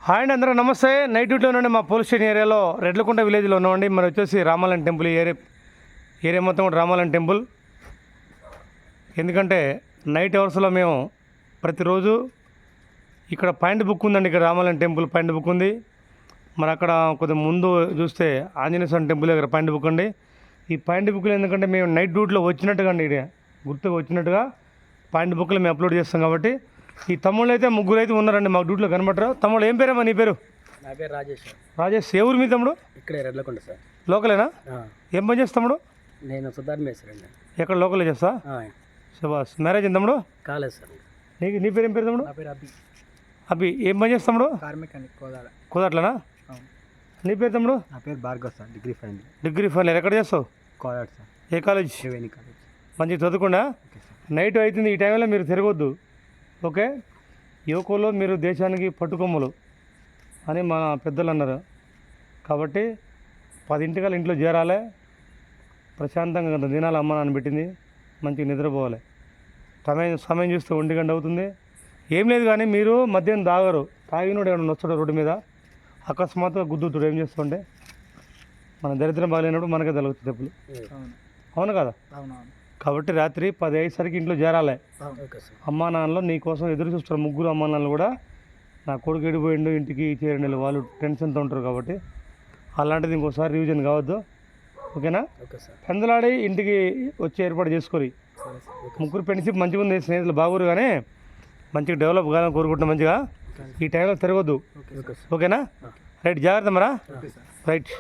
Hi అండి, అందరూ నమస్తే. నైట్ డ్యూటీలో నుండి మా పోలీస్ స్టేషన్ ఏరియాలో రెడ్లకుంట విలేజ్లో ఉన్నామండి. మరి వచ్చేసి రామాలయం టెంపుల్ ఏరియా మొత్తం కూడా రామాలయం టెంపుల్. ఎందుకంటే నైట్ అవర్స్లో మేము ప్రతిరోజు ఇక్కడ పాయింట్ బుక్ ఉందండి. ఇక్కడ రామాలయం టెంపుల్ పాయింట్ బుక్ ఉంది. మరి అక్కడ కొద్దిగా ముందు చూస్తే ఆంజనేయ స్వామి టెంపుల్ దగ్గర పాయింట్ బుక్ అండి. ఈ పాయింట్ బుక్లో ఎందుకంటే మేము నైట్ డ్యూటీలో వచ్చినట్టుగా అండి, ఇక్కడ గుర్తుగా వచ్చినట్టుగా పాయింట్ బుక్లో మేము అప్లోడ్ చేస్తాం కాబట్టి. ఈ తమ్ముళ్ళు అయితే ముగ్గురు అయితే ఉన్నారండి మాకు డ్యూటీలో కనబడరు. తమ్ముడు ఏం పేరేమా నీ పేరు? నా పేరు రాజేష్. రాజేష్, ఏ ఊరు మీ తమ్ముడు? ఇక్కడే రెడ్లకుంట సార్. లోకలేనా? ఏం పని చేస్తా తమ్ముడు? నేను సుధార్ మేసరండి. ఎక్కడ లోకల్ చేస్తా? శబాస్. మ్యారేజ్ అయింది తమ్ముడు? కాలేదు సార్. నీ పేరు ఏం పేరు తమ్ముడు? నా పేరు అభి. అభి, ఏం పని చేస్తా తమ్ముడు? కార్మికానికి కోదాడ. కుదరట్లేనా? నీ పేరు తమ్ముడు? నా పేరు భార్గవ్ సార్. Degree final. ఎక్కడ చేస్తావు? కోదాడ సార్. ఏ కాలేజ్? త్రివేణి కాలేజ్. మంచిగా చదువుకుండా. నైట్ అవుతుంది, ఈ టైంలో మీరు తిరగొద్దు, ఓకే? యువకులు మీరు దేశానికి పట్టుకొమ్మలు అని మా పెద్దలు అన్నారు. కాబట్టి 10 ఇంట్లో చేరాలి, ప్రశాంతంగా తినాలి. అమ్మ నాన్న పెట్టింది, మంచిగా నిద్రపోవాలి. సమయం చూస్తే 1 గంట అవుతుంది. ఏం లేదు కానీ మీరు మధ్యాహ్నం తాగరు. తాగినోడు ఏమైనా నొచ్చడు రోడ్డు మీద, అకస్మాత్తుగా గుద్దుతుడు. ఏం చేస్తుంటే మన దరిద్రం బాగాలేనప్పుడు మనకే తగులుతుంది డబ్బులు. అవును కదా? కాబట్టి రాత్రి 10 అయ్యేసరికి ఇంట్లో చేరాలి. అమ్మా నాన్నలు నీ కోసం ఎదురు చూస్తారు. ముగ్గురు అమ్మా నాన్నలు కూడా నా కొడుకు ఎడిపోయిండు ఇంటికి చేరండి, వాళ్ళు టెన్షన్తో ఉంటారు. కాబట్టి అలాంటిది ఇంకోసారి రివిజన్ కావద్దు, ఓకేనా? పెందలాడి ఇంటికి వచ్చి ఏర్పాటు చేసుకోరు. ముగ్గురు ఫ్రెండ్షిప్ మంచిగా ఉంది, స్నేహితులు బాగురు, కానీ మంచిగా డెవలప్ కావాలని కోరుకుంటున్నాం. మంచిగా ఈ టైంలో తిరగొద్దు, ఓకేనా? రైట్, జాగ్రత్త మరా. రైట్.